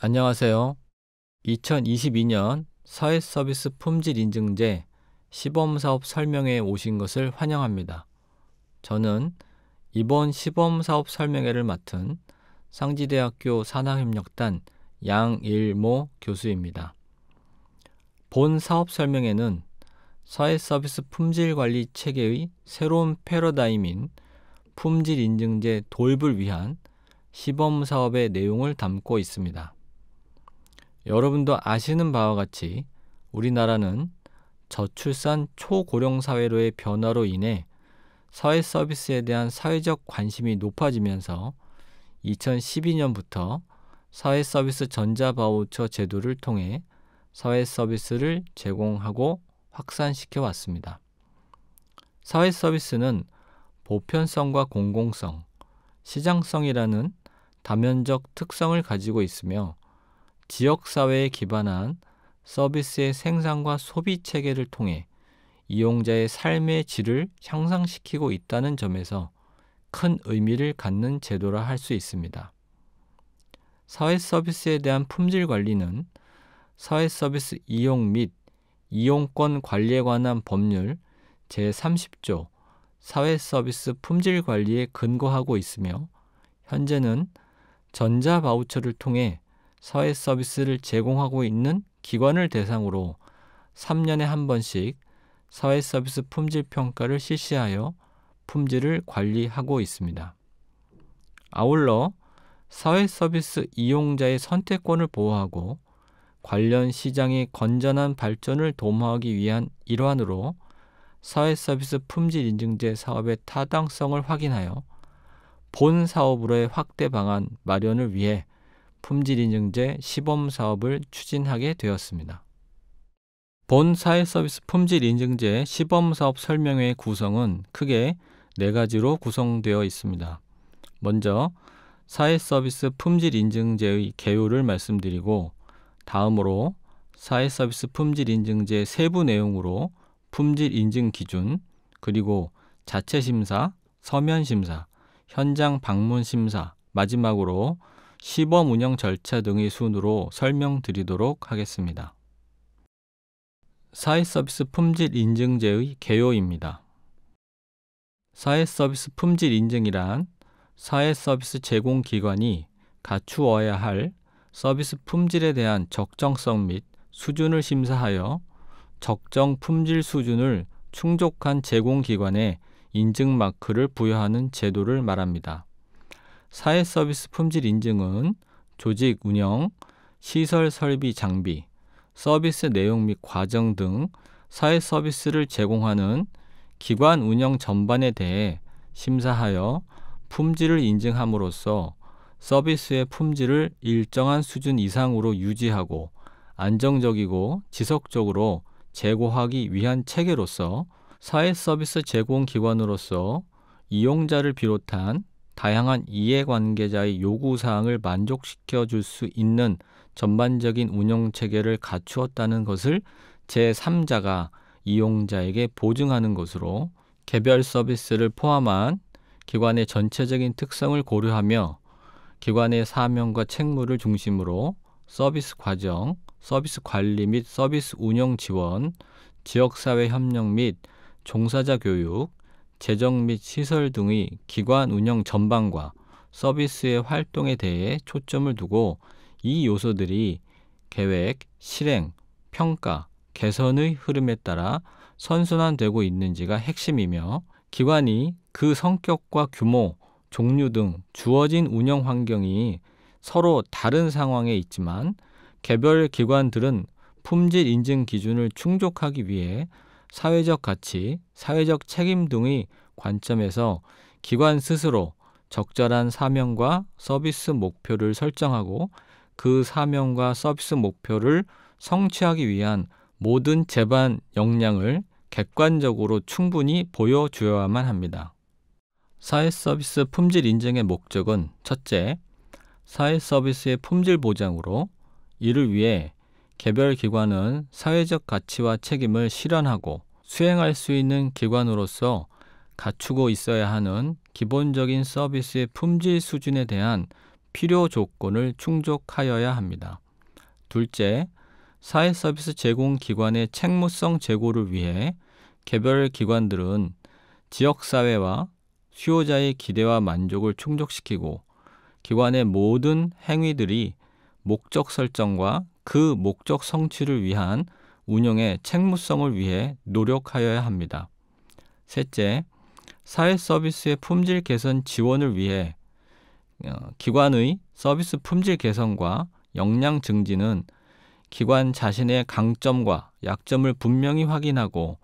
안녕하세요. 2022년 사회서비스 품질인증제 시범사업 설명회에 오신 것을 환영합니다. 저는 이번 시범사업 설명회를 맡은 상지대학교 산학협력단 양일모 교수입니다. 본 사업 설명회는 사회서비스 품질관리 체계의 새로운 패러다임인 품질인증제 도입을 위한 시범사업의 내용을 담고 있습니다. 여러분도 아시는 바와 같이 우리나라는 저출산 초고령 사회로의 변화로 인해 사회 서비스에 대한 사회적 관심이 높아지면서 2012년부터 사회 서비스 전자바우처 제도를 통해 사회 서비스를 제공하고 확산시켜 왔습니다. 사회 서비스는 보편성과 공공성, 시장성이라는 다면적 특성을 가지고 있으며 지역사회에 기반한 서비스의 생산과 소비 체계를 통해 이용자의 삶의 질을 향상시키고 있다는 점에서 큰 의미를 갖는 제도라 할 수 있습니다. 사회 서비스에 대한 품질 관리는 사회 서비스 이용 및 이용권 관리에 관한 법률 제30조 사회 서비스 품질 관리에 근거하고 있으며 현재는 전자바우처를 통해 사회 서비스를 제공하고 있는 기관을 대상으로 3년에 한 번씩 사회 서비스 품질 평가를 실시하여 품질을 관리하고 있습니다. 아울러 사회 서비스 이용자의 선택권을 보호하고 관련 시장의 건전한 발전을 도모하기 위한 일환으로 사회 서비스 품질 인증제 사업의 타당성을 확인하여 본 사업으로의 확대 방안 마련을 위해 품질인증제 시범사업을 추진하게 되었습니다. 본 사회서비스 품질인증제 시범사업 설명회의 구성은 크게 4가지로 구성되어 있습니다. 먼저 사회서비스 품질인증제의 개요를 말씀드리고 다음으로 사회서비스 품질인증제 세부 내용으로 품질인증 기준, 그리고 자체심사, 서면심사, 현장 방문심사, 마지막으로 시범 운영 절차 등의 순으로 설명드리도록 하겠습니다. 사회서비스 품질 인증제의 개요입니다. 사회서비스 품질 인증이란 사회서비스 제공기관이 갖추어야 할 서비스 품질에 대한 적정성 및 수준을 심사하여 적정 품질 수준을 충족한 제공기관에 인증 마크를 부여하는 제도를 말합니다. 사회 서비스 품질 인증은 조직 운영, 시설 설비 장비, 서비스 내용 및 과정 등 사회 서비스를 제공하는 기관 운영 전반에 대해 심사하여 품질을 인증함으로써 서비스의 품질을 일정한 수준 이상으로 유지하고 안정적이고 지속적으로 제고하기 위한 체계로서 사회 서비스 제공 기관으로서 이용자를 비롯한 다양한 이해관계자의 요구사항을 만족시켜 줄 수 있는 전반적인 운영체계를 갖추었다는 것을 제3자가 이용자에게 보증하는 것으로 개별 서비스를 포함한 기관의 전체적인 특성을 고려하며 기관의 사명과 책무를 중심으로 서비스 과정, 서비스 관리 및 서비스 운영 지원, 지역사회 협력 및 종사자 교육, 재정 및 시설 등의 기관 운영 전반과 서비스의 활동에 대해 초점을 두고 이 요소들이 계획, 실행, 평가, 개선의 흐름에 따라 선순환되고 있는지가 핵심이며 기관이 그 성격과 규모, 종류 등 주어진 운영 환경이 서로 다른 상황에 있지만 개별 기관들은 품질 인증 기준을 충족하기 위해 사회적 가치, 사회적 책임 등의 관점에서 기관 스스로 적절한 사명과 서비스 목표를 설정하고 그 사명과 서비스 목표를 성취하기 위한 모든 제반 역량을 객관적으로 충분히 보여주어야만 합니다. 사회 서비스 품질 인증의 목적은 첫째, 사회 서비스의 품질 보장으로 이를 위해 개별 기관은 사회적 가치와 책임을 실현하고 수행할 수 있는 기관으로서 갖추고 있어야 하는 기본적인 서비스의 품질 수준에 대한 필요 조건을 충족하여야 합니다. 둘째, 사회서비스 제공기관의 책무성 제고를 위해 개별 기관들은 지역사회와 수요자의 기대와 만족을 충족시키고 기관의 모든 행위들이 목적 설정과 그 목적 성취를 위한 운영의 책무성을 위해 노력하여야 합니다. 셋째, 사회서비스의 품질 개선 지원을 위해 기관의 서비스 품질 개선과 역량 증진은 기관 자신의 강점과 약점을 분명히 확인하고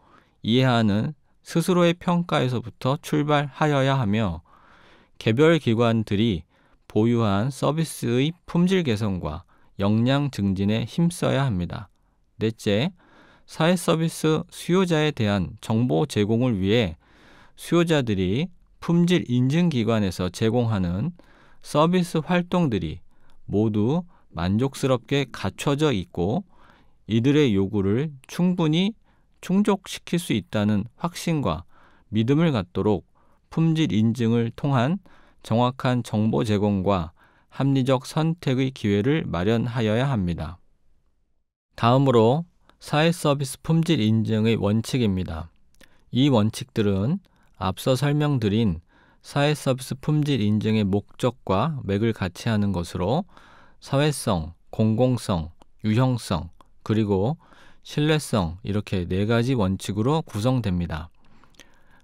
이해하는 스스로의 평가에서부터 출발하여야 하며 개별 기관들이 보유한 서비스의 품질 개선과 역량 증진에 힘써야 합니다. 넷째, 사회서비스 수요자에 대한 정보 제공을 위해 수요자들이 품질 인증기관에서 제공하는 서비스 활동들이 모두 만족스럽게 갖춰져 있고 이들의 요구를 충분히 충족시킬 수 있다는 확신과 믿음을 갖도록 품질 인증을 통한 정확한 정보 제공과 합리적 선택의 기회를 마련하여야 합니다. 다음으로 사회서비스 품질 인증의 원칙입니다. 이 원칙들은 앞서 설명드린 사회서비스 품질 인증의 목적과 맥을 같이 하는 것으로 사회성, 공공성, 유형성, 그리고 신뢰성 이렇게 네 가지 원칙으로 구성됩니다.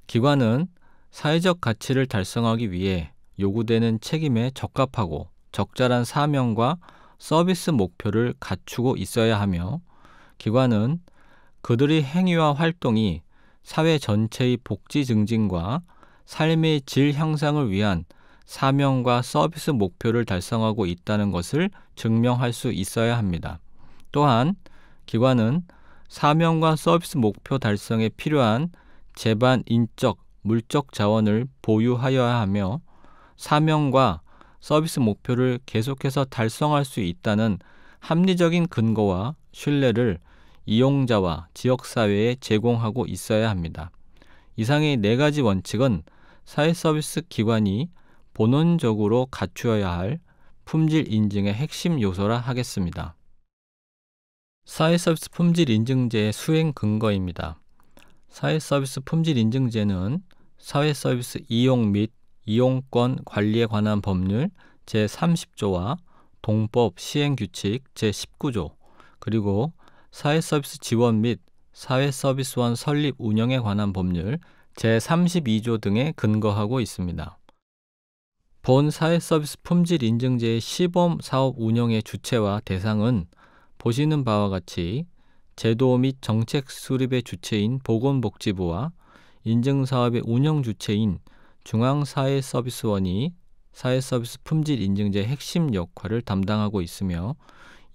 기관은 사회적 가치를 달성하기 위해 요구되는 책임에 적합하고 적절한 사명과 서비스 목표를 갖추고 있어야 하며 기관은 그들의 행위와 활동이 사회 전체의 복지 증진과 삶의 질 향상을 위한 사명과 서비스 목표를 달성하고 있다는 것을 증명할 수 있어야 합니다. 또한 기관은 사명과 서비스 목표 달성에 필요한 제반 인적, 물적 자원을 보유하여야 하며 사명과 서비스 목표를 계속해서 달성할 수 있다는 합리적인 근거와 신뢰를 이용자와 지역사회에 제공하고 있어야 합니다. 이상의 네 가지 원칙은 사회서비스 기관이 본원적으로 갖추어야 할 품질 인증의 핵심 요소라 하겠습니다. 사회서비스 품질 인증제의 수행 근거입니다. 사회서비스 품질 인증제는 사회서비스 이용 및 이용권 관리에 관한 법률 제30조와 동법 시행규칙 제19조 그리고 사회서비스 지원 및 사회서비스원 설립 운영에 관한 법률 제32조 등에 근거하고 있습니다. 본 사회서비스 품질 인증제의 시범 사업 운영의 주체와 대상은 보시는 바와 같이 제도 및 정책 수립의 주체인 보건복지부와 인증사업의 운영 주체인 중앙사회서비스원이 사회서비스 품질 인증제의 핵심 역할을 담당하고 있으며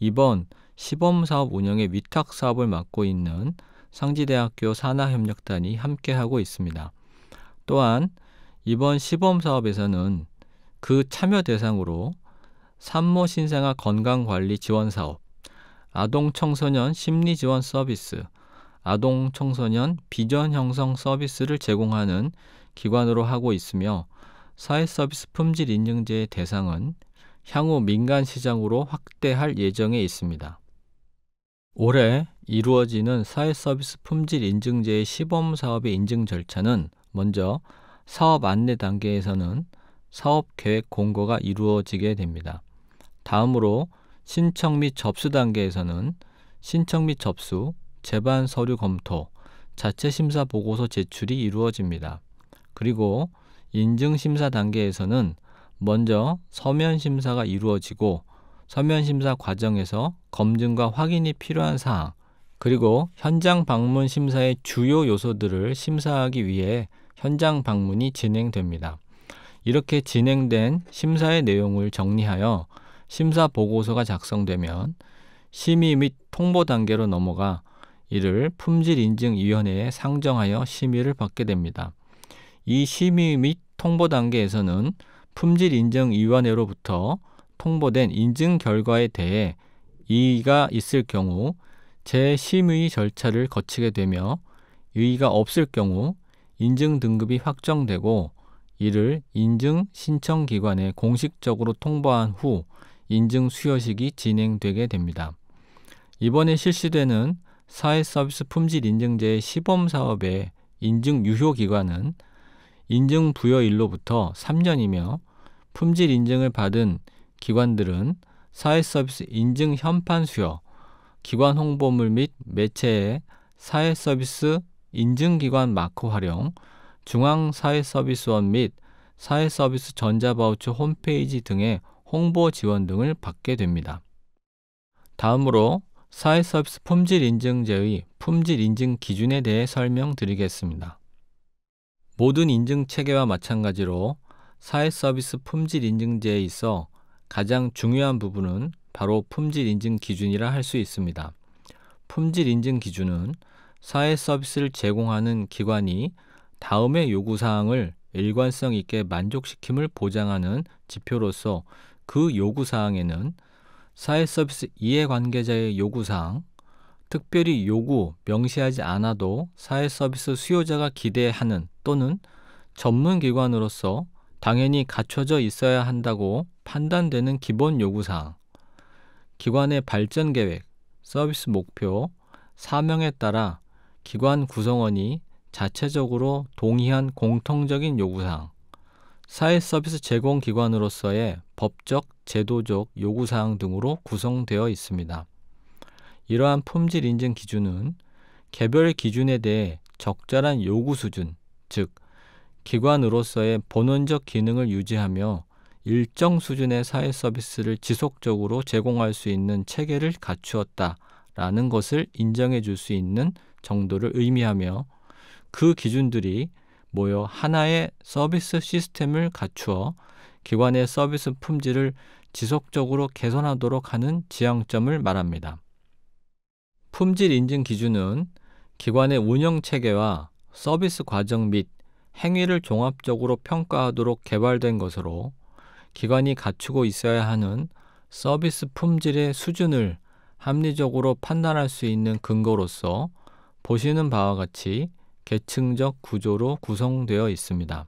이번 시범사업 운영의 위탁사업을 맡고 있는 상지대학교 산하협력단이 함께하고 있습니다. 또한 이번 시범사업에서는 그 참여 대상으로 산모 신생아 건강관리 지원사업, 아동청소년 심리지원 서비스, 아동청소년 비전 형성 서비스를 제공하는 기관으로 하고 있으며 사회서비스 품질 인증제의 대상은 향후 민간시장으로 확대할 예정에 있습니다. 올해 이루어지는 사회서비스 품질 인증제의 시범사업의 인증 절차는 먼저 사업 안내 단계에서는 사업계획 공고가 이루어지게 됩니다. 다음으로 신청 및 접수 단계에서는 신청 및 접수, 제반 서류 검토, 자체 심사 보고서 제출이 이루어집니다. 그리고 인증 심사 단계에서는 먼저 서면 심사가 이루어지고 서면 심사 과정에서 검증과 확인이 필요한 사항, 그리고 현장 방문 심사의 주요 요소들을 심사하기 위해 현장 방문이 진행됩니다. 이렇게 진행된 심사의 내용을 정리하여 심사 보고서가 작성되면 심의 및 통보 단계로 넘어가 이를 품질인증위원회에 상정하여 심의를 받게 됩니다. 이 심의 및 통보 단계에서는 품질인증위원회로부터 통보된 인증 결과에 대해 이의가 있을 경우 재심의 절차를 거치게 되며 이의가 없을 경우 인증 등급이 확정되고 이를 인증 신청 기관에 공식적으로 통보한 후 인증 수여식이 진행되게 됩니다. 이번에 실시되는 사회서비스 품질인증제의 시범사업의 인증 유효기간은 인증 부여일로부터 3년이며 품질 인증을 받은 기관들은 사회서비스 인증 현판 수여, 기관 홍보물 및 매체의 사회서비스 인증기관 마크 활용, 중앙사회서비스원 및 사회서비스 전자바우처 홈페이지 등의 홍보 지원 등을 받게 됩니다. 다음으로 사회서비스 품질인증제의 품질인증 기준에 대해 설명드리겠습니다. 모든 인증체계와 마찬가지로 사회서비스 품질인증제에 있어 가장 중요한 부분은 바로 품질인증 기준이라 할 수 있습니다. 품질인증 기준은 사회서비스를 제공하는 기관이 다음의 요구사항을 일관성 있게 만족시킴을 보장하는 지표로서 그 요구사항에는 사회서비스 이해관계자의 요구사항, 특별히 요구 명시하지 않아도 사회서비스 수요자가 기대하는 또는 전문기관으로서 당연히 갖춰져 있어야 한다고 판단되는 기본 요구사항, 기관의 발전계획, 서비스 목표, 사명에 따라 기관 구성원이 자체적으로 동의한 공통적인 요구사항, 사회서비스 제공기관으로서의 법적, 제도적 요구사항 등으로 구성되어 있습니다. 이러한 품질인증 기준은 개별 기준에 대해 적절한 요구 수준, 즉 기관으로서의 본원적 기능을 유지하며 일정 수준의 사회서비스를 지속적으로 제공할 수 있는 체계를 갖추었다라는 것을 인정해 줄 수 있는 정도를 의미하며 그 기준들이 모여 하나의 서비스 시스템을 갖추어 기관의 서비스 품질을 지속적으로 개선하도록 하는 지향점을 말합니다. 품질 인증 기준은 기관의 운영 체계와 서비스 과정 및 행위를 종합적으로 평가하도록 개발된 것으로 기관이 갖추고 있어야 하는 서비스 품질의 수준을 합리적으로 판단할 수 있는 근거로서 보시는 바와 같이 계층적 구조로 구성되어 있습니다.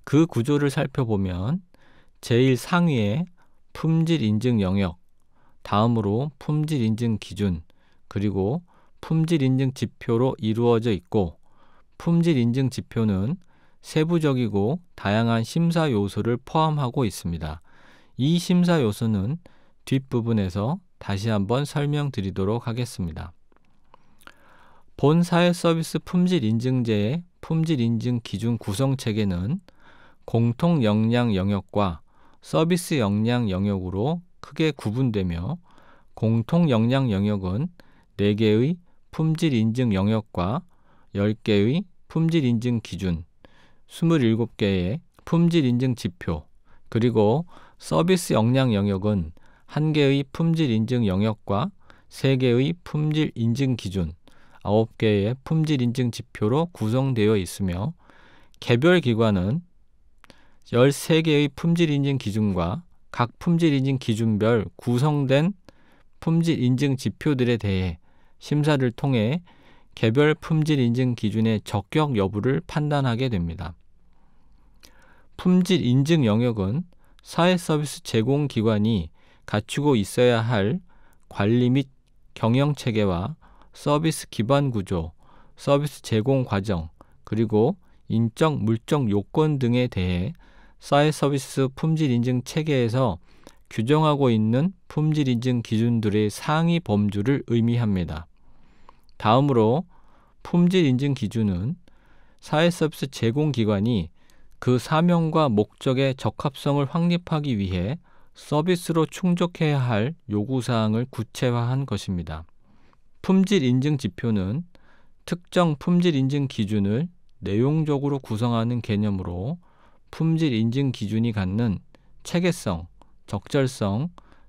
그 구조를 살펴보면 제일 상위에 품질 인증 영역, 다음으로 품질 인증 기준, 그리고 품질 인증 지표로 이루어져 있고 품질 인증 지표는 세부적이고 다양한 심사 요소를 포함하고 있습니다. 이 심사 요소는 뒷부분에서 다시 한번 설명드리도록 하겠습니다. 본 사회서비스 품질인증제의 품질인증 기준 구성 체계는 공통 역량 영역과 서비스 역량 영역으로 크게 구분되며 공통 역량 영역은 4개의 품질인증 영역과 10개의 품질인증 기준, 27개의 품질인증 지표, 그리고 서비스 역량 영역은 1개의 품질인증 영역과 3개의 품질인증 기준, 9개의 품질인증 지표로 구성되어 있으며 개별 기관은 13개의 품질인증 기준과 각 품질인증 기준별 구성된 품질인증 지표들에 대해 심사를 통해 개별 품질인증 기준의 적격 여부를 판단하게 됩니다. 품질인증 영역은 사회서비스 제공기관이 갖추고 있어야 할 관리 및 경영체계와 서비스 기반 구조, 서비스 제공 과정, 그리고 인적, 물적 요건 등에 대해 사회서비스 품질인증 체계에서 규정하고 있는 품질인증 기준들의 상위 범주를 의미합니다. 다음으로 품질인증 기준은 사회서비스 제공기관이 그 사명과 목적의 적합성을 확립하기 위해 서비스로 충족해야 할 요구사항을 구체화한 것입니다. 품질인증 지표는 특정 품질인증 기준을 내용적으로 구성하는 개념으로 품질인증 기준이 갖는 체계성, 적절성,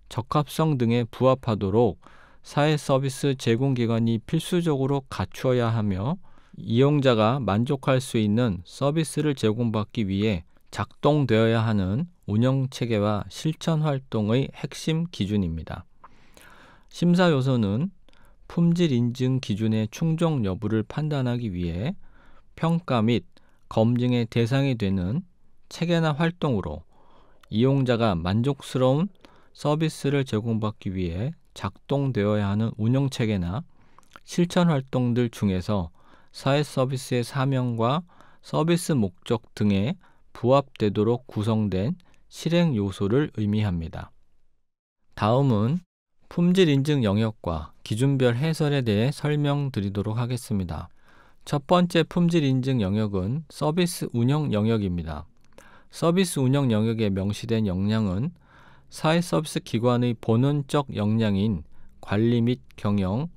적합성 등에 부합하도록 사회서비스 제공기관이 필수적으로 갖추어야 하며 이용자가 만족할 수 있는 서비스를 제공받기 위해 작동되어야 하는 운영체계와 실천활동의 핵심 기준입니다. 심사 요소는 품질인증 기준의 충족 여부를 판단하기 위해 평가 및 검증의 대상이 되는 체계나 활동으로 이용자가 만족스러운 서비스를 제공받기 위해 작동되어야 하는 운영체계나 실천 활동들 중에서 사회 서비스의 사명과 서비스 목적 등에 부합되도록 구성된 실행 요소를 의미합니다. 다음은 품질 인증 영역과 기준별 해설에 대해 설명드리도록 하겠습니다. 첫 번째 품질 인증 영역은 서비스 운영 영역입니다. 서비스 운영 영역에 명시된 역량은 사회 서비스 기관의 본원적 역량인 관리 및 경영,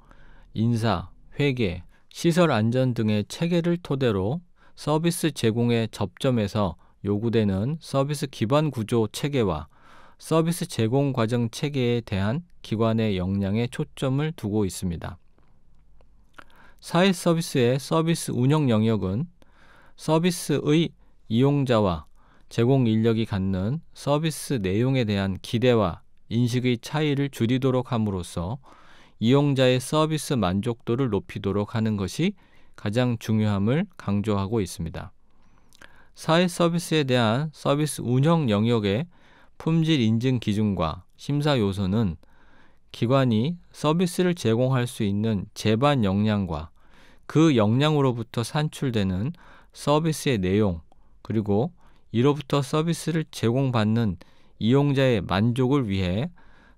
인사, 회계, 시설 안전 등의 체계를 토대로 서비스 제공의 접점에서 요구되는 서비스 기반 구조 체계와 서비스 제공 과정 체계에 대한 기관의 역량에 초점을 두고 있습니다. 사회 서비스의 서비스 운영 영역은 서비스의 이용자와 제공 인력이 갖는 서비스 내용에 대한 기대와 인식의 차이를 줄이도록 함으로써 이용자의 서비스 만족도를 높이도록 하는 것이 가장 중요함을 강조하고 있습니다. 사회 서비스에 대한 서비스 운영 영역의 품질 인증 기준과 심사 요소는 기관이 서비스를 제공할 수 있는 제반 역량과 그 역량으로부터 산출되는 서비스의 내용, 그리고 이로부터 서비스를 제공받는 이용자의 만족을 위해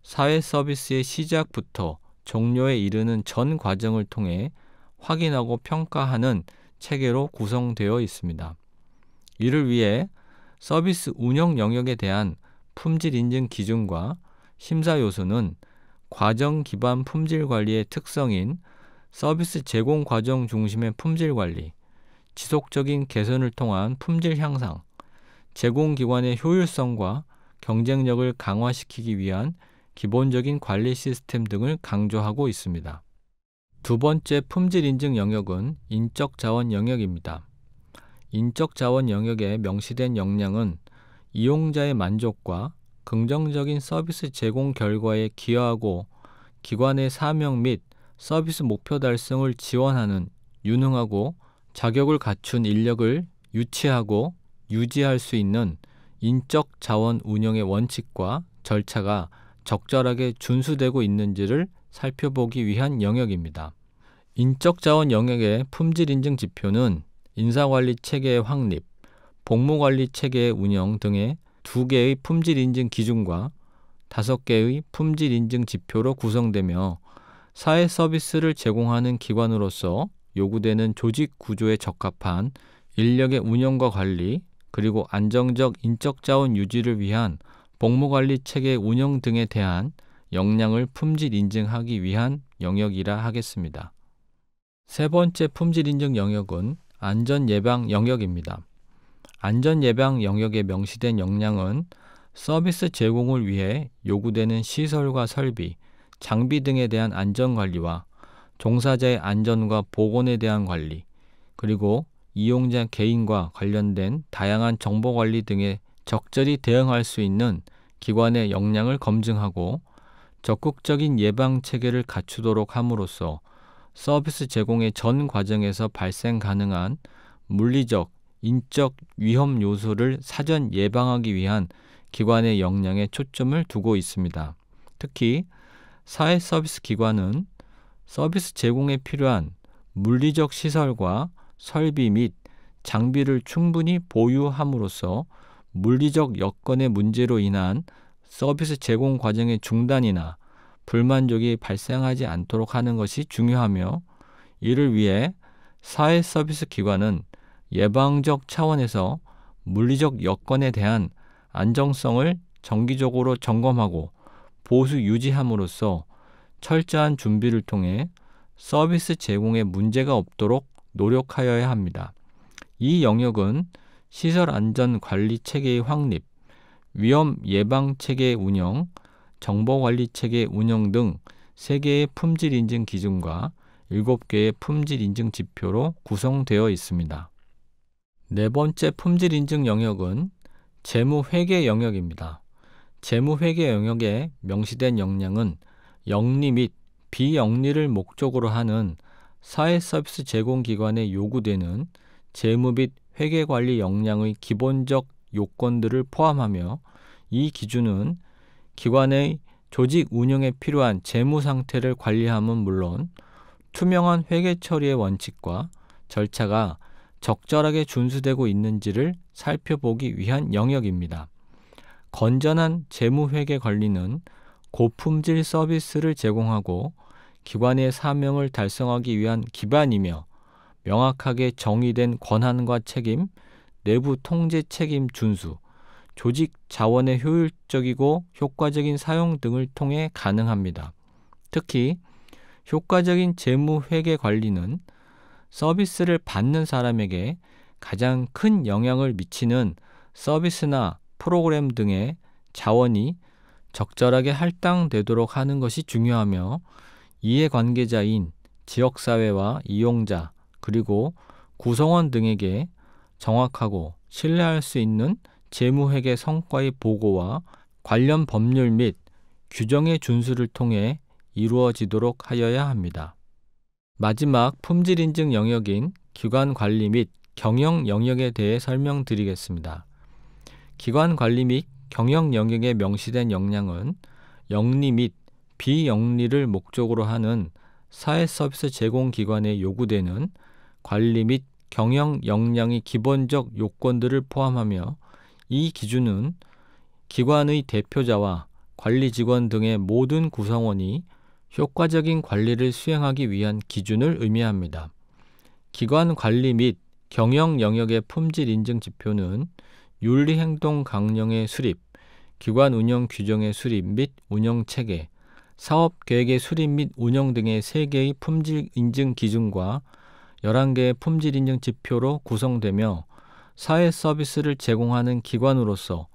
사회 서비스의 시작부터 종료에 이르는 전 과정을 통해 확인하고 평가하는 체계로 구성되어 있습니다. 이를 위해 서비스 운영 영역에 대한 품질 인증 기준과 심사 요소는 과정 기반 품질 관리의 특성인 서비스 제공 과정 중심의 품질 관리, 지속적인 개선을 통한 품질 향상, 제공기관의 효율성과 경쟁력을 강화시키기 위한 기본적인 관리 시스템 등을 강조하고 있습니다. 두 번째 품질 인증 영역은 인적 자원 영역입니다. 인적 자원 영역에 명시된 역량은 이용자의 만족과 긍정적인 서비스 제공 결과에 기여하고 기관의 사명 및 서비스 목표 달성을 지원하는 유능하고 자격을 갖춘 인력을 유치하고 유지할 수 있는 인적 자원 운영의 원칙과 절차가 적절하게 준수되고 있는지를 살펴보기 위한 영역입니다. 인적 자원 영역의 품질 인증 지표는 인사관리 체계의 확립, 복무관리 체계의 운영 등의 2개의 품질 인증 기준과 5개의 품질 인증 지표로 구성되며 사회 서비스를 제공하는 기관으로서 요구되는 조직 구조에 적합한 인력의 운영과 관리, 그리고 안정적 인적 자원 유지를 위한 복무관리 체계 운영 등에 대한 역량을 품질 인증하기 위한 영역이라 하겠습니다. 세 번째 품질 인증 영역은 안전 예방 영역입니다. 안전 예방 영역에 명시된 역량은 서비스 제공을 위해 요구되는 시설과 설비, 장비 등에 대한 안전 관리와 종사자의 안전과 보건에 대한 관리, 그리고 이용자 개인과 관련된 다양한 정보 관리 등에 적절히 대응할 수 있는 기관의 역량을 검증하고 적극적인 예방 체계를 갖추도록 함으로써 서비스 제공의 전 과정에서 발생 가능한 물리적, 인적 위험 요소를 사전 예방하기 위한 기관의 역량에 초점을 두고 있습니다. 특히 사회 서비스 기관은 서비스 제공에 필요한 물리적 시설과 설비 및 장비를 충분히 보유함으로써 물리적 여건의 문제로 인한 서비스 제공 과정의 중단이나 불만족이 발생하지 않도록 하는 것이 중요하며, 이를 위해 사회 서비스 기관은 예방적 차원에서 물리적 여건에 대한 안정성을 정기적으로 점검하고 보수 유지함으로써 철저한 준비를 통해 서비스 제공에 문제가 없도록 노력하여야 합니다. 이 영역은 시설 안전 관리 체계의 확립, 위험 예방 체계 운영, 정보 관리 체계 운영 등 3개의 품질 인증 기준과 7개의 품질 인증 지표로 구성되어 있습니다. 네 번째 품질 인증 영역은 재무 회계 영역입니다. 재무 회계 영역에 명시된 역량은 영리 및 비영리를 목적으로 하는 사회 서비스 제공 기관에 요구되는 재무 및 회계 관리 역량의 기본적 요건들을 포함하며 이 기준은 기관의 조직 운영에 필요한 재무 상태를 관리함은 물론 투명한 회계 처리의 원칙과 절차가 적절하게 준수되고 있는지를 살펴보기 위한 영역입니다. 건전한 재무 회계 관리는 고품질 서비스를 제공하고 기관의 사명을 달성하기 위한 기반이며 명확하게 정의된 권한과 책임, 내부 통제 책임 준수, 조직 자원의 효율적이고 효과적인 사용 등을 통해 가능합니다. 특히 효과적인 재무 회계 관리는 서비스를 받는 사람에게 가장 큰 영향을 미치는 서비스나 프로그램 등의 자원이 적절하게 할당되도록 하는 것이 중요하며 이해관계자인 지역사회와 이용자 그리고 구성원 등에게 정확하고 신뢰할 수 있는 재무회계 성과의 보고와 관련 법률 및 규정의 준수를 통해 이루어지도록 하여야 합니다. 마지막 품질 인증 영역인 기관 관리 및 경영 영역에 대해 설명드리겠습니다. 기관 관리 및 경영 영역에 명시된 역량은 영리 및 비영리를 목적으로 하는 사회 서비스 제공 기관에 요구되는 관리 및 경영 역량의 기본적 요건들을 포함하며 이 기준은 기관의 대표자와 관리 직원 등의 모든 구성원이 효과적인 관리를 수행하기 위한 기준을 의미합니다. 기관 관리 및 경영 영역의 품질 인증 지표는 윤리행동 강령의 수립, 기관 운영 규정의 수립 및 운영 체계, 사업 계획의 수립 및 운영 등의 3개의 품질 인증 기준과 11개의 품질 인증 지표로 구성되며 사회 서비스를 제공하는 기관으로서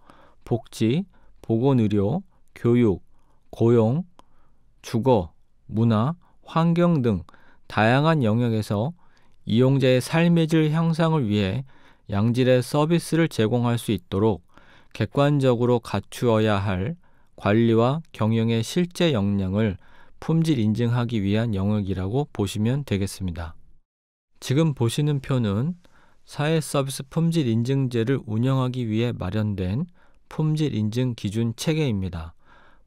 복지, 보건의료, 교육, 고용, 주거, 문화, 환경 등 다양한 영역에서 이용자의 삶의 질 향상을 위해 양질의 서비스를 제공할 수 있도록 객관적으로 갖추어야 할 관리와 경영의 실제 역량을 품질 인증하기 위한 영역이라고 보시면 되겠습니다. 지금 보시는 표는 사회 서비스 품질 인증제를 운영하기 위해 마련된 품질 인증 기준 체계입니다.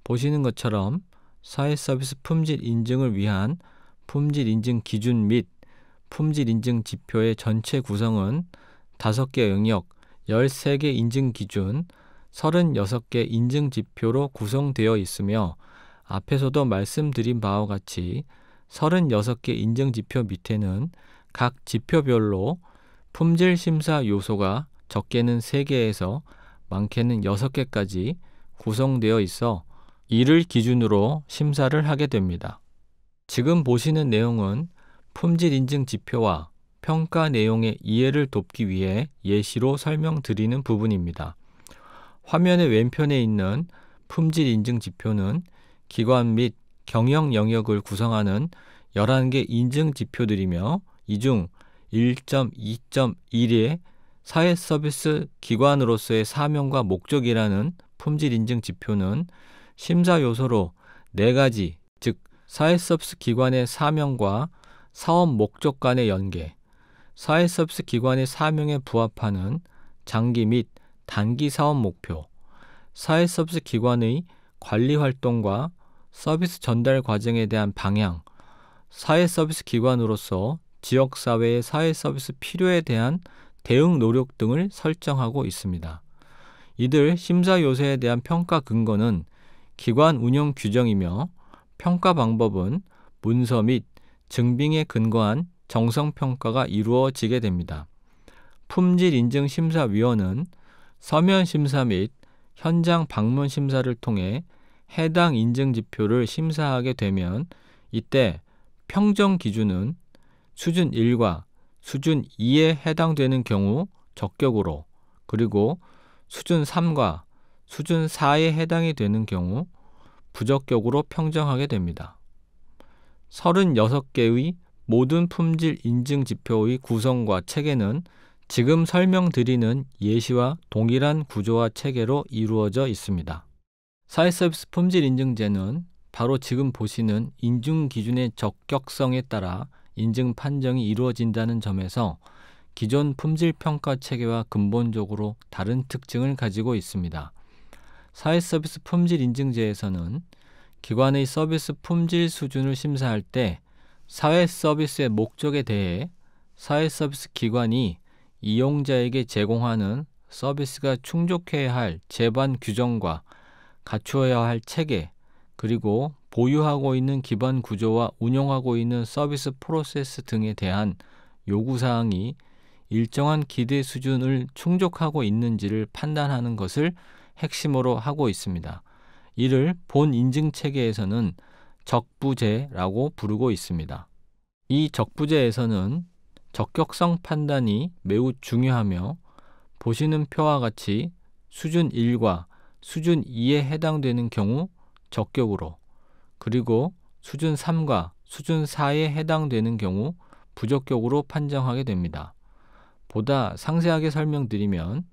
보시는 것처럼 사회 서비스 품질 인증을 위한 품질 인증 기준 및 품질 인증 지표의 전체 구성은 5개 영역, 13개 인증 기준, 36개 인증 지표로 구성되어 있으며 앞에서도 말씀드린 바와 같이 36개 인증 지표 밑에는 각 지표별로 품질 심사 요소가 적게는 3개에서 많게는 6개까지 구성되어 있어 이를 기준으로 심사를 하게 됩니다. 지금 보시는 내용은 품질 인증 지표와 평가 내용의 이해를 돕기 위해 예시로 설명드리는 부분입니다. 화면의 왼편에 있는 품질 인증 지표는 기관 및 경영 영역을 구성하는 11개 인증 지표들이며 이 중 1.2.1의 사회 서비스 기관으로서의 사명과 목적이라는 품질 인증 지표는 심사 요소로 4가지, 즉 사회 서비스 기관의 사명과 사업 목적 간의 연계, 사회 서비스 기관의 사명에 부합하는 장기 및 단기 사업 목표, 사회 서비스 기관의 관리 활동과 서비스 전달 과정에 대한 방향, 사회 서비스 기관으로서 지역사회의 사회 서비스 필요에 대한 대응 노력 등을 설정하고 있습니다. 이들 심사 요소에 대한 평가 근거는 기관 운영 규정이며 평가 방법은 문서 및 증빙에 근거한 정성평가가 이루어지게 됩니다. 품질인증심사위원은 서면 심사 및 현장 방문 심사를 통해 해당 인증지표를 심사하게 되면 이때 평정 기준은 수준 1과 수준 2에 해당되는 경우 적격으로, 그리고 수준 3과 수준 4에 해당이 되는 경우 부적격으로 평정하게 됩니다. 36개의 모든 품질 인증 지표의 구성과 체계는 지금 설명드리는 예시와 동일한 구조와 체계로 이루어져 있습니다. 사회서비스 품질인증제는 바로 지금 보시는 인증 기준의 적격성에 따라 인증 판정이 이루어진다는 점에서 기존 품질 평가 체계와 근본적으로 다른 특징을 가지고 있습니다. 사회서비스 품질 인증제에서는 기관의 서비스 품질 수준을 심사할 때 사회서비스의 목적에 대해 사회서비스 기관이 이용자에게 제공하는 서비스가 충족해야 할 제반 규정과 갖추어야 할 체계, 그리고 보유하고 있는 기반 구조와 운영하고 있는 서비스 프로세스 등에 대한 요구사항이 일정한 기대 수준을 충족하고 있는지를 판단하는 것을 핵심으로 하고 있습니다. 이를 본 인증체계에서는 적부제라고 부르고 있습니다. 이 적부제에서는 적격성 판단이 매우 중요하며 보시는 표와 같이 수준 1과 수준 2에 해당되는 경우 적격으로, 그리고 수준 3과 수준 4에 해당되는 경우 부적격으로 판정하게 됩니다. 보다 상세하게 설명드리면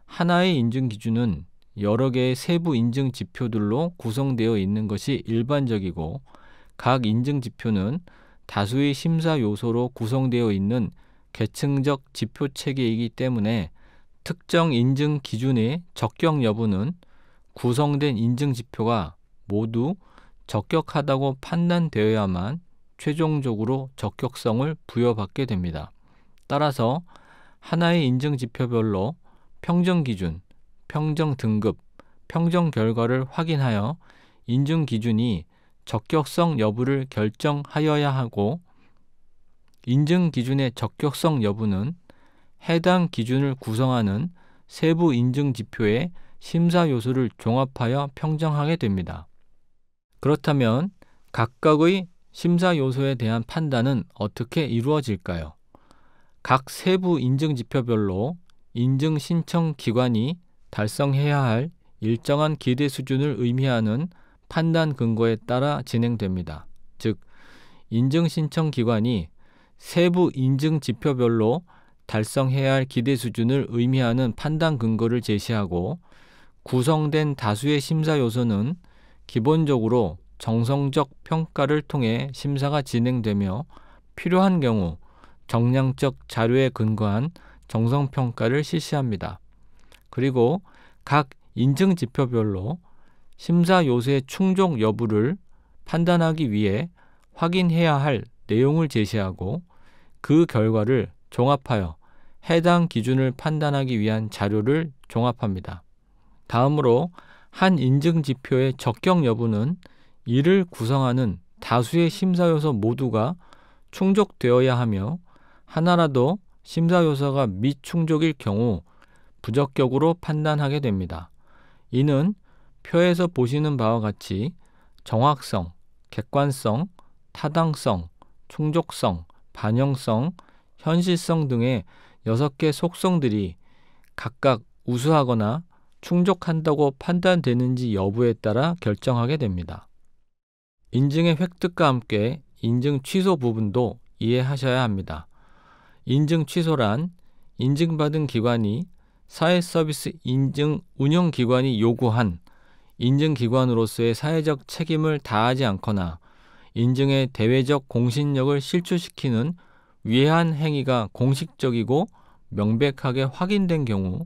하나의 인증 기준은 여러 개의 세부 인증 지표들로 구성되어 있는 것이 일반적이고, 각 인증 지표는 다수의 심사 요소로 구성되어 있는 계층적 지표 체계이기 때문에 특정 인증 기준의 적격 여부는 구성된 인증 지표가 모두 적격하다고 판단되어야만 최종적으로 적격성을 부여받게 됩니다. 따라서 하나의 인증 지표별로 평정 기준, 평정 등급, 평정 결과를 확인하여 인증 기준이 적격성 여부를 결정하여야 하고, 인증 기준의 적격성 여부는 해당 기준을 구성하는 세부 인증 지표의 심사 요소를 종합하여 평정하게 됩니다. 그렇다면 각각의 심사 요소에 대한 판단은 어떻게 이루어질까요? 각 세부 인증 지표별로 인증 신청 기관이 달성해야 할 일정한 기대 수준을 의미하는 판단 근거에 따라 진행됩니다. 즉, 인증 신청 기관이 세부 인증 지표별로 달성해야 할 기대 수준을 의미하는 판단 근거를 제시하고, 구성된 다수의 심사 요소는 기본적으로 정성적 평가를 통해 심사가 진행되며 필요한 경우 정량적 자료에 근거한 정성평가를 실시합니다. 그리고 각 인증 지표별로 심사 요소의 충족 여부를 판단하기 위해 확인해야 할 내용을 제시하고, 그 결과를 종합하여 해당 기준을 판단하기 위한 자료를 종합합니다. 다음으로 한 인증 지표의 적격 여부는 이를 구성하는 다수의 심사 요소 모두가 충족되어야 하며, 하나라도 심사 요소가 미충족일 경우 부적격으로 판단하게 됩니다. 이는 표에서 보시는 바와 같이 정확성, 객관성, 타당성, 충족성, 반영성, 현실성 등의 6개 속성들이 각각 우수하거나 충족한다고 판단되는지 여부에 따라 결정하게 됩니다. 인증의 획득과 함께 인증 취소 부분도 이해하셔야 합니다. 인증 취소란 인증받은 기관이 사회서비스 인증 운영기관이 요구한 인증기관으로서의 사회적 책임을 다하지 않거나 인증의 대외적 공신력을 실추시키는 위해한 행위가 공식적이고 명백하게 확인된 경우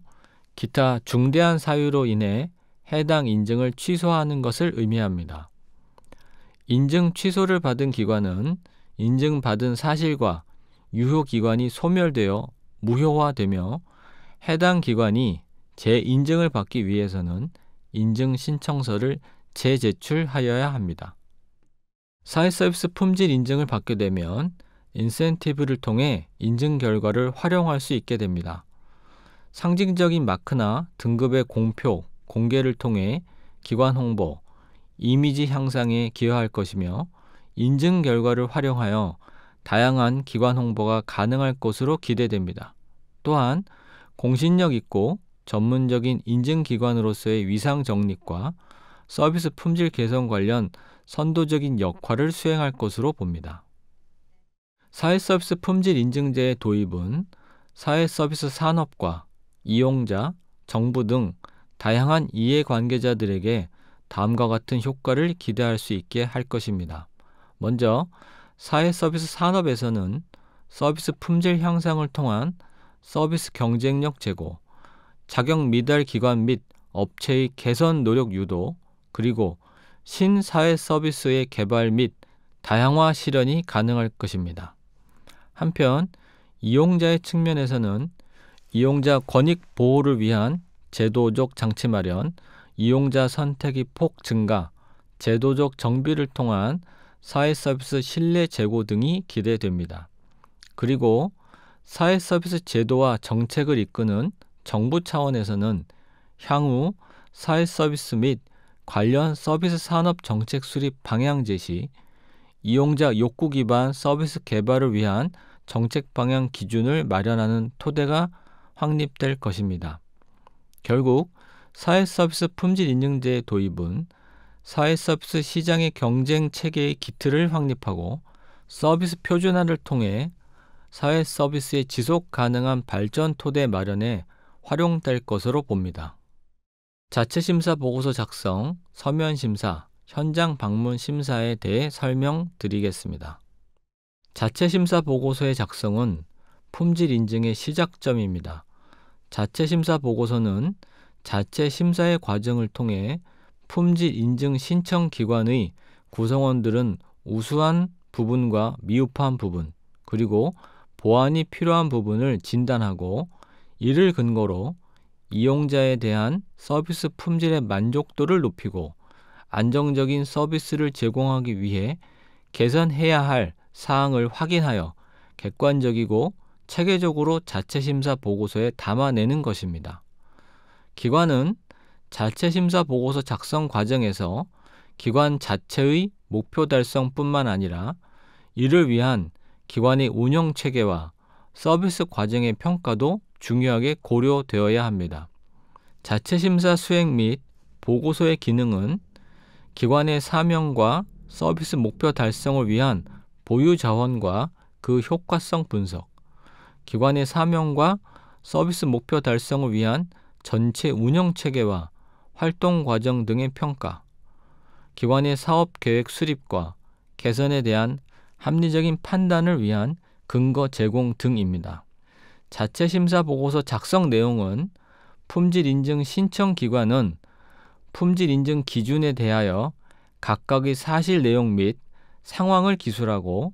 기타 중대한 사유로 인해 해당 인증을 취소하는 것을 의미합니다. 인증 취소를 받은 기관은 인증받은 사실과 유효기간이 소멸되어 무효화되며, 해당 기관이 재인증을 받기 위해서는 인증 신청서를 재제출하여야 합니다. 사회서비스 품질 인증을 받게 되면 인센티브를 통해 인증 결과를 활용할 수 있게 됩니다. 상징적인 마크나 등급의 공표, 공개를 통해 기관 홍보, 이미지 향상에 기여할 것이며, 인증 결과를 활용하여 다양한 기관 홍보가 가능할 것으로 기대됩니다. 또한 공신력 있고 전문적인 인증기관으로서의 위상 정립과 서비스 품질 개선 관련 선도적인 역할을 수행할 것으로 봅니다. 사회서비스 품질 인증제의 도입은 사회서비스 산업과 이용자, 정부 등 다양한 이해관계자들에게 다음과 같은 효과를 기대할 수 있게 할 것입니다. 먼저 사회서비스 산업에서는 서비스 품질 향상을 통한 서비스 경쟁력 제고, 자격 미달 기관 및 업체의 개선 노력 유도, 그리고 신사회 서비스의 개발 및 다양화 실현이 가능할 것입니다. 한편 이용자의 측면에서는 이용자 권익 보호를 위한 제도적 장치 마련, 이용자 선택의 폭 증가, 제도적 정비를 통한 사회 서비스 신뢰 제고 등이 기대됩니다. 그리고 사회 서비스 제도와 정책을 이끄는 정부 차원에서는 향후 사회 서비스 및 관련 서비스 산업 정책 수립 방향 제시, 이용자 욕구 기반 서비스 개발을 위한 정책 방향 기준을 마련하는 토대가 확립될 것입니다. 결국 사회 서비스 품질 인증제의 도입은 사회 서비스 시장의 경쟁 체계의 기틀을 확립하고 서비스 표준화를 통해 사회 서비스의 지속 가능한 발전 토대 마련에 활용될 것으로 봅니다. 자체심사 보고서 작성, 서면 심사, 현장 방문 심사에 대해 설명드리겠습니다. 자체심사 보고서의 작성은 품질 인증의 시작점입니다. 자체심사 보고서는 자체심사의 과정을 통해 품질 인증 신청 기관의 구성원들은 우수한 부분과 미흡한 부분, 그리고 보완이 필요한 부분을 진단하고 이를 근거로 이용자에 대한 서비스 품질의 만족도를 높이고 안정적인 서비스를 제공하기 위해 개선해야 할 사항을 확인하여 객관적이고 체계적으로 자체심사 보고서에 담아내는 것입니다. 기관은 자체심사 보고서 작성 과정에서 기관 자체의 목표 달성뿐만 아니라 이를 위한 기관의 운영 체계와 서비스 과정의 평가도 중요하게 고려되어야 합니다. 자체심사 수행 및 보고서의 기능은 기관의 사명과 서비스 목표 달성을 위한 보유 자원과 그 효과성 분석, 기관의 사명과 서비스 목표 달성을 위한 전체 운영 체계와 활동 과정 등의 평가, 기관의 사업 계획 수립과 개선에 대한 합리적인 판단을 위한 근거 제공 등입니다. 자체심사 보고서 작성 내용은 품질 인증 신청 기관은 품질 인증 기준에 대하여 각각의 사실 내용 및 상황을 기술하고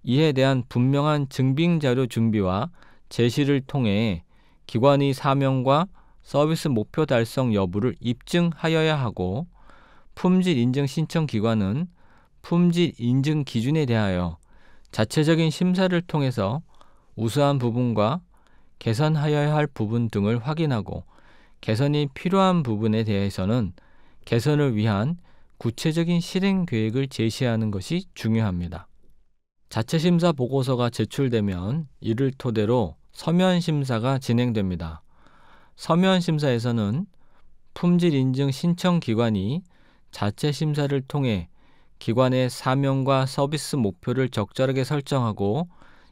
이에 대한 분명한 증빙 자료 준비와 제시를 통해 기관의 사명과 서비스 목표 달성 여부를 입증하여야 하고, 품질 인증 신청 기관은 품질 인증 기준에 대하여 자체적인 심사를 통해서 우수한 부분과 개선하여야 할 부분 등을 확인하고 개선이 필요한 부분에 대해서는 개선을 위한 구체적인 실행 계획을 제시하는 것이 중요합니다. 자체심사 보고서가 제출되면 이를 토대로 서면 심사가 진행됩니다. 서면 심사에서는 품질 인증 신청 기관이 자체 심사를 통해 기관의 사명과 서비스 목표를 적절하게 설정하고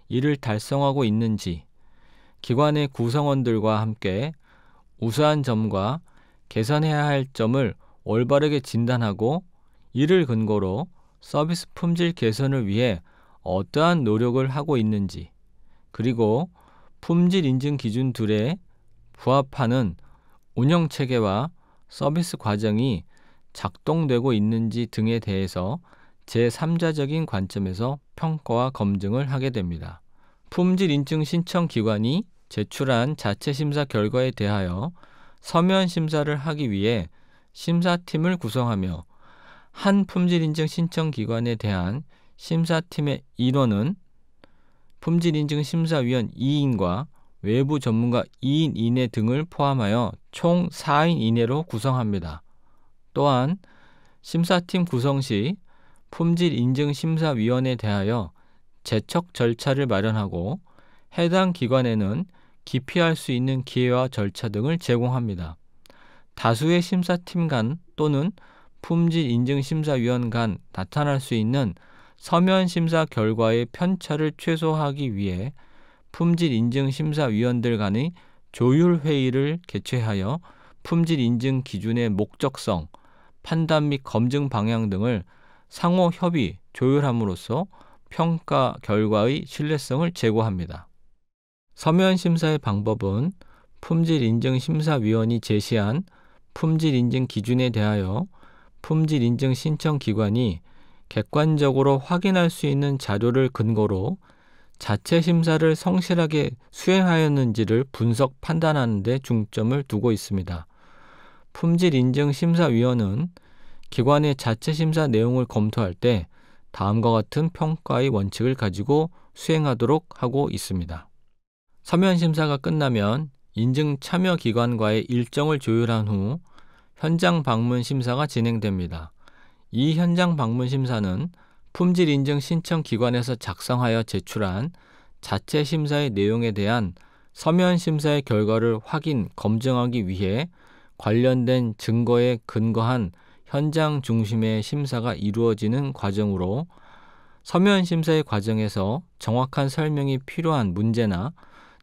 이를 달성하고 있는지, 기관의 구성원들과 함께 우수한 점과 개선해야 할 점을 올바르게 진단하고 이를 근거로 서비스 품질 개선을 위해 어떠한 노력을 하고 있는지, 그리고 품질 인증 기준들에 부합하는 운영 체계와 서비스 과정이 작동되고 있는지 등에 대해서 제3자적인 관점에서 평가와 검증을 하게 됩니다. 품질 인증 신청 기관이 제출한 자체 심사 결과에 대하여 서면 심사를 하기 위해 심사팀을 구성하며 한 품질 인증 신청 기관에 대한 심사팀의 인원은 품질 인증 심사위원 2인과 외부 전문가 2인 이내 등을 포함하여 총 4인 이내로 구성합니다. 또한 심사팀 구성 시 품질 인증 심사위원에 대하여 제척 절차를 마련하고 해당 기관에는 기피할 수 있는 기회와 절차 등을 제공합니다. 다수의 심사팀 간 또는 품질 인증 심사위원 간 나타날 수 있는 서면 심사 결과의 편차를 최소화하기 위해 품질 인증 심사위원들 간의 조율 회의를 개최하여 품질 인증 기준의 목적성, 판단 및 검증 방향 등을 상호 협의, 조율함으로써 평가 결과의 신뢰성을 제고합니다. 서면 심사의 방법은 품질인증심사위원이 제시한 품질인증 기준에 대하여 품질인증 신청기관이 객관적으로 확인할 수 있는 자료를 근거로 자체 심사를 성실하게 수행하였는지를 분석 판단하는 데 중점을 두고 있습니다. 품질인증심사위원은 기관의 자체 심사 내용을 검토할 때 다음과 같은 평가의 원칙을 가지고 수행하도록 하고 있습니다. 서면 심사가 끝나면 인증 참여 기관과의 일정을 조율한 후 현장 방문 심사가 진행됩니다. 이 현장 방문 심사는 품질 인증 신청 기관에서 작성하여 제출한 자체 심사의 내용에 대한 서면 심사의 결과를 확인, 검증하기 위해 관련된 증거에 근거한 현장 중심의 심사가 이루어지는 과정으로 서면 심사의 과정에서 정확한 설명이 필요한 문제나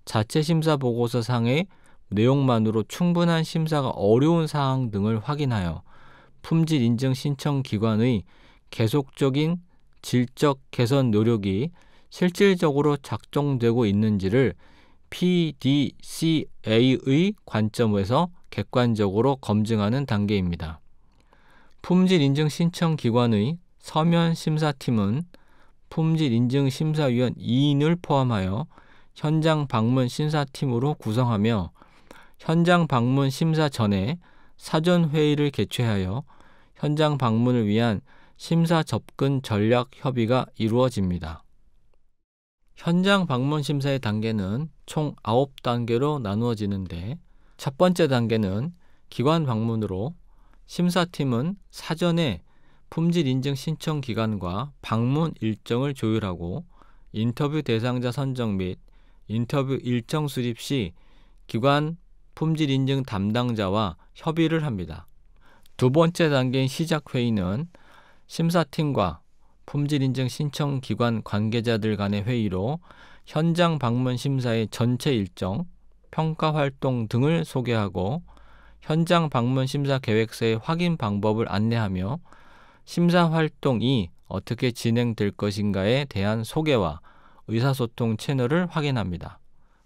자체 심사 보고서 상의 내용만으로 충분한 심사가 어려운 사항 등을 확인하여 품질 인증 신청 기관의 계속적인 질적 개선 노력이 실질적으로 작동되고 있는지를 PDCA의 관점에서 객관적으로 검증하는 단계입니다. 품질 인증 신청 기관의 서면 심사팀은 품질 인증 심사위원 2인을 포함하여 현장 방문 심사팀으로 구성하며 현장 방문 심사 전에 사전 회의를 개최하여 현장 방문을 위한 심사 접근 전략 협의가 이루어집니다. 현장 방문 심사의 단계는 총 9단계로 나누어지는데 첫 번째 단계는 기관 방문으로 심사팀은 사전에 품질 인증 신청 기관과 방문 일정을 조율하고 인터뷰 대상자 선정 및 인터뷰 일정 수립 시 기관 품질 인증 담당자와 협의를 합니다. 두 번째 단계인 시작 회의는 심사팀과 품질 인증 신청 기관 관계자들 간의 회의로 현장 방문 심사의 전체 일정, 평가 활동 등을 소개하고 현장 방문 심사 계획서의 확인 방법을 안내하며 심사 활동이 어떻게 진행될 것인가에 대한 소개와 의사소통 채널을 확인합니다.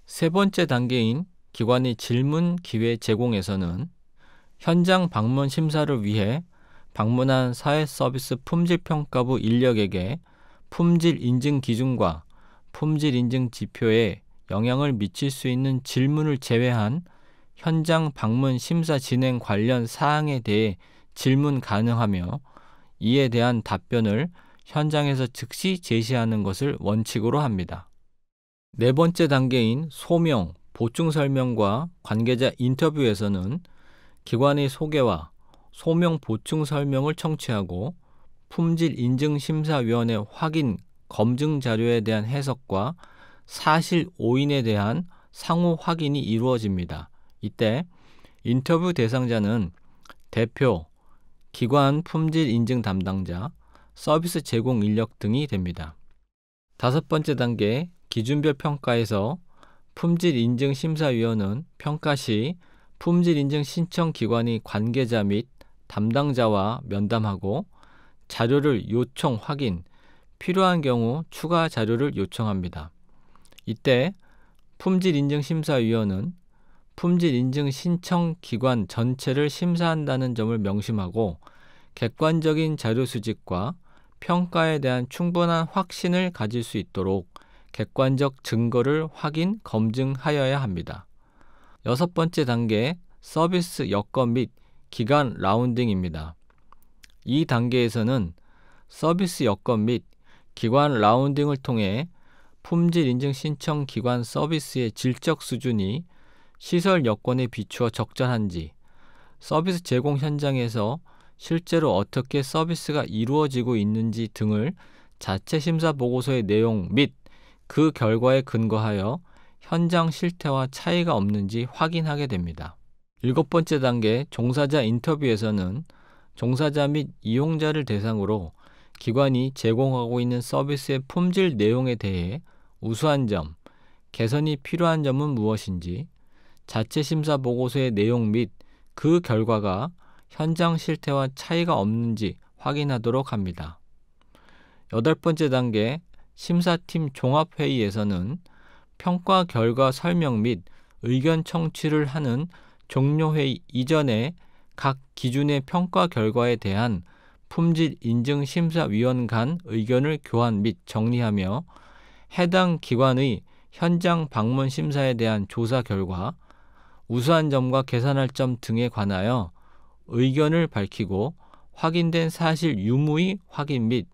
세 번째 단계인 기관의 질문 기회 제공에서는 현장 방문 심사를 위해 방문한 사회서비스 품질평가부 인력에게 품질 인증 기준과 품질 인증 지표에 영향을 미칠 수 있는 질문을 제외한 현장 방문 심사 진행 관련 사항에 대해 질문 가능하며 이에 대한 답변을 현장에서 즉시 제시하는 것을 원칙으로 합니다. 네 번째 단계인 소명, 보충 설명과 관계자 인터뷰에서는 기관의 소개와 소명 보충 설명을 청취하고 품질 인증 심사위원회 확인 검증 자료에 대한 해석과 사실 오인에 대한 상호 확인이 이루어집니다. 이때 인터뷰 대상자는 대표, 기관 품질 인증 담당자, 서비스 제공 인력 등이 됩니다. 다섯 번째 단계 기준별 평가에서 품질 인증 심사위원은 평가 시 품질 인증 신청 기관의 관계자 및 담당자와 면담하고 자료를 요청 확인, 필요한 경우 추가 자료를 요청합니다. 이때 품질 인증 심사위원은 품질 인증 신청 기관 전체를 심사한다는 점을 명심하고 객관적인 자료 수집과 평가에 대한 충분한 확신을 가질 수 있도록 객관적 증거를 확인, 검증하여야 합니다. 여섯 번째 단계 서비스 여건 및 기간 라운딩입니다. 이 단계에서는 서비스 여건 및 기관 라운딩을 통해 품질 인증 신청 기관 서비스의 질적 수준이 시설 여건에 비추어 적절한지, 서비스 제공 현장에서 실제로 어떻게 서비스가 이루어지고 있는지 등을 자체 심사 보고서의 내용 및 그 결과에 근거하여 현장 실태와 차이가 없는지 확인하게 됩니다. 일곱 번째 단계 종사자 인터뷰에서는 종사자 및 이용자를 대상으로 기관이 제공하고 있는 서비스의 품질 내용에 대해 우수한 점, 개선이 필요한 점은 무엇인지, 자체 심사 보고서의 내용 및 그 결과가 현장 실태와 차이가 없는지 확인하도록 합니다. 여덟 번째 단계 심사팀 종합회의에서는 평가 결과 설명 및 의견 청취를 하는 종료회의 이전에 각 기준의 평가 결과에 대한 품질인증심사위원 간 의견을 교환 및 정리하며 해당 기관의 현장 방문 심사에 대한 조사 결과, 우수한 점과 개선할 점 등에 관하여 의견을 밝히고 확인된 사실 유무의 확인 및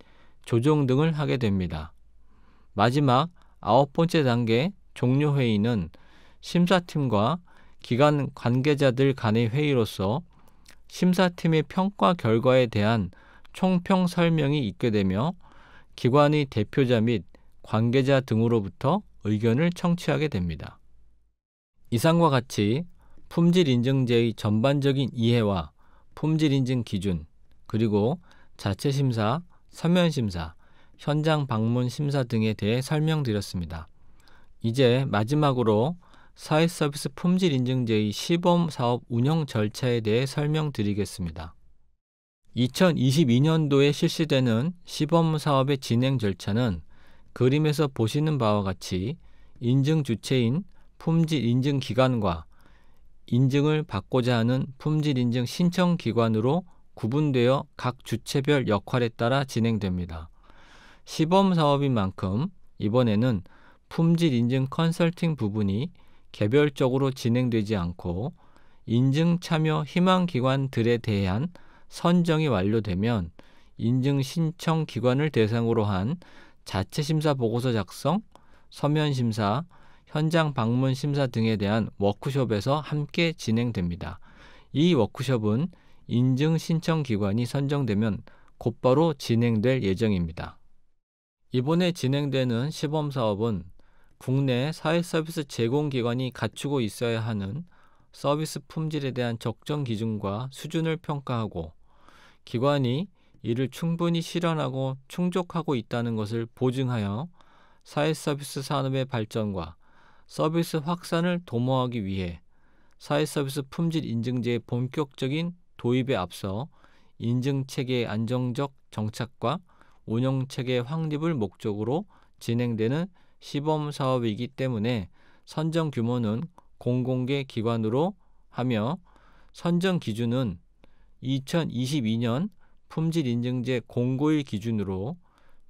조정 등을 하게 됩니다. 마지막 9번째 단계 종료회의는 심사팀과 기관 관계자들 간의 회의로서 심사팀의 평가 결과에 대한 총평 설명이 있게 되며 기관의 대표자 및 관계자 등으로부터 의견을 청취하게 됩니다. 이상과 같이 품질인증제의 전반적인 이해와 품질인증 기준, 그리고 자체심사, 서면심사, 현장 방문 심사 등에 대해 설명드렸습니다. 이제 마지막으로 사회서비스 품질인증제의 시범사업 운영 절차에 대해 설명드리겠습니다. 2022년도에 실시되는 시범사업의 진행 절차는 그림에서 보시는 바와 같이 인증 주체인 품질인증기관과 인증을 받고자 하는 품질인증 신청기관으로 구분되어 각 주체별 역할에 따라 진행됩니다. 시범사업인 만큼 이번에는 품질인증 컨설팅 부분이 개별적으로 진행되지 않고 인증 참여 희망기관들에 대한 선정이 완료되면 인증 신청 기관을 대상으로 한 자체심사 보고서 작성, 서면심사, 현장 방문 심사 등에 대한 워크숍에서 함께 진행됩니다. 이 워크숍은 인증 신청 기관이 선정되면 곧바로 진행될 예정입니다. 이번에 진행되는 시범사업은 국내 사회서비스 제공기관이 갖추고 있어야 하는 서비스 품질에 대한 적정 기준과 수준을 평가하고 기관이 이를 충분히 실현하고 충족하고 있다는 것을 보증하여 사회서비스 산업의 발전과 서비스 확산을 도모하기 위해 사회서비스 품질 인증제의 본격적인 도입에 앞서 인증체계의 안정적 정착과 운영체계 확립을 목적으로 진행되는 시범사업이기 때문에 선정 규모는 공공개 기관으로 하며 선정 기준은 2022년 품질인증제 공고일 기준으로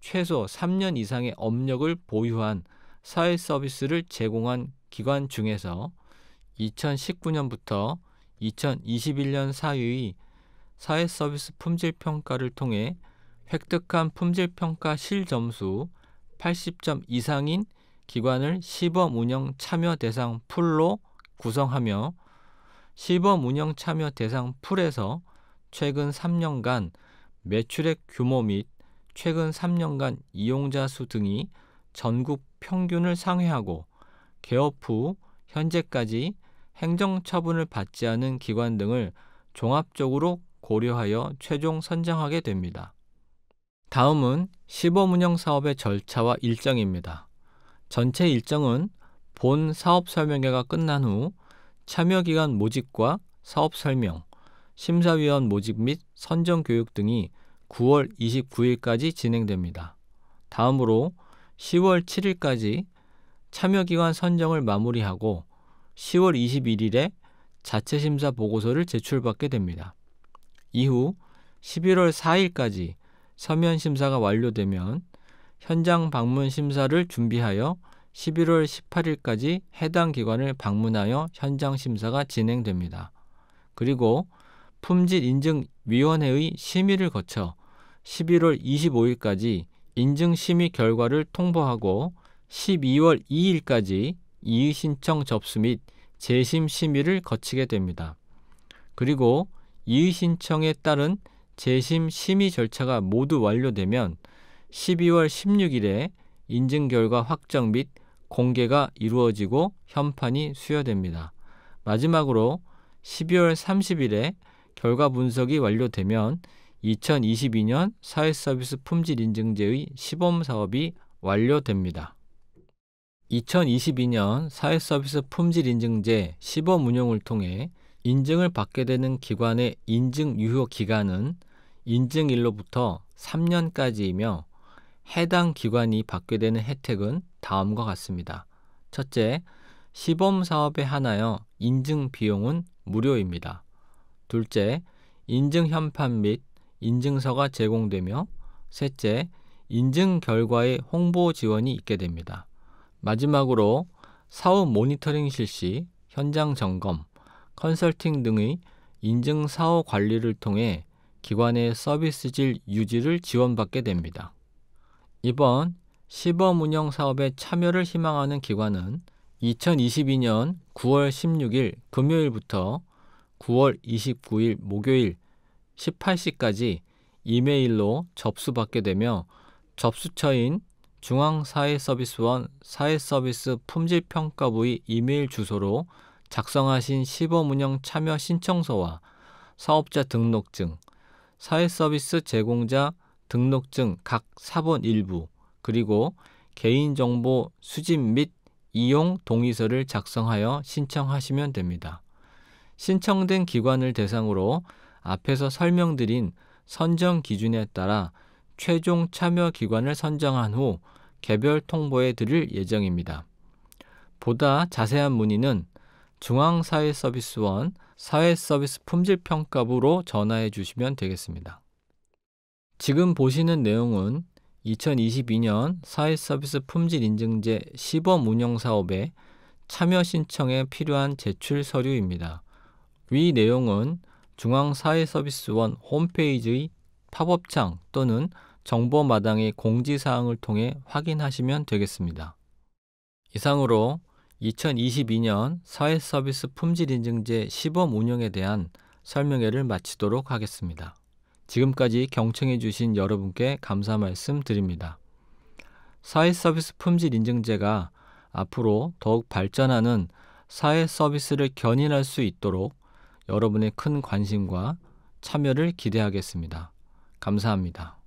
최소 3년 이상의 업력을 보유한 사회서비스를 제공한 기관 중에서 2019년부터 2021년 사이의 사회서비스 품질평가를 통해 획득한 품질평가 실점수 80점 이상인 기관을 시범운영 참여 대상 풀로 구성하며 시범운영 참여 대상 풀에서 최근 3년간 매출액 규모 및 최근 3년간 이용자 수 등이 전국 평균을 상회하고 개업 후 현재까지 행정처분을 받지 않은 기관 등을 종합적으로 고려하여 최종 선정하게 됩니다. 다음은 시범운영 사업의 절차와 일정입니다. 전체 일정은 본 사업 설명회가 끝난 후 참여기관 모집과 사업 설명, 심사위원 모집 및 선정 교육 등이 9월 29일까지 진행됩니다. 다음으로 10월 7일까지 참여기관 선정을 마무리하고 10월 21일에 자체심사 보고서를 제출받게 됩니다. 이후 11월 4일까지 서면 심사가 완료되면 현장 방문 심사를 준비하여 11월 18일까지 해당 기관을 방문하여 현장 심사가 진행됩니다. 그리고 품질인증위원회의 심의를 거쳐 11월 25일까지 인증심의 결과를 통보하고 12월 2일까지 이의 신청 접수 및 재심 심의를 거치게 됩니다. 그리고 이의 신청에 따른 재심 심의 절차가 모두 완료되면 12월 16일에 인증 결과 확정 및 공개가 이루어지고 현판이 수여됩니다. 마지막으로 12월 30일에 결과 분석이 완료되면 2022년 사회서비스 품질인증제의 시범사업이 완료됩니다. 2022년 사회서비스 품질인증제 시범운용을 통해 인증을 받게 되는 기관의 인증 유효 기간은 인증일로부터 3년까지이며 해당 기관이 받게 되는 혜택은 다음과 같습니다. 첫째, 시범사업에 한하여 인증 비용은 무료입니다. 둘째, 인증 현판 및 인증서가 제공되며 셋째, 인증 결과의 홍보 지원이 있게 됩니다. 마지막으로 사업 모니터링 실시, 현장 점검, 컨설팅 등의 인증 사업 관리를 통해 기관의 서비스질 유지를 지원받게 됩니다. 이번 시범 운영 사업에 참여를 희망하는 기관은 2022년 9월 16일 금요일부터 9월 29일 목요일 18시까지 이메일로 접수받게 되며 접수처인 중앙사회서비스원 사회서비스 품질평가부의 이메일 주소로 작성하신 시범운영 참여 신청서와 사업자 등록증, 사회서비스 제공자 등록증 각 사본 일부, 그리고 개인정보 수집 및 이용 동의서를 작성하여 신청하시면 됩니다. 신청된 기관을 대상으로 앞에서 설명드린 선정 기준에 따라 최종 참여 기관을 선정한 후 개별 통보해 드릴 예정입니다. 보다 자세한 문의는 중앙사회서비스원 사회서비스 품질평가부로 전화해 주시면 되겠습니다. 지금 보시는 내용은 2022년 사회서비스 품질인증제 시범 운영 사업에 참여 신청에 필요한 제출 서류입니다. 위 내용은 중앙사회서비스원 홈페이지의 팝업창 또는 정보마당의 공지사항을 통해 확인하시면 되겠습니다. 이상으로 2022년 사회서비스 품질인증제 시범 운영에 대한 설명회를 마치도록 하겠습니다. 지금까지 경청해 주신 여러분께 감사 말씀 드립니다. 사회서비스 품질인증제가 앞으로 더욱 발전하는 사회서비스를 견인할 수 있도록 여러분의 큰 관심과 참여를 기대하겠습니다. 감사합니다.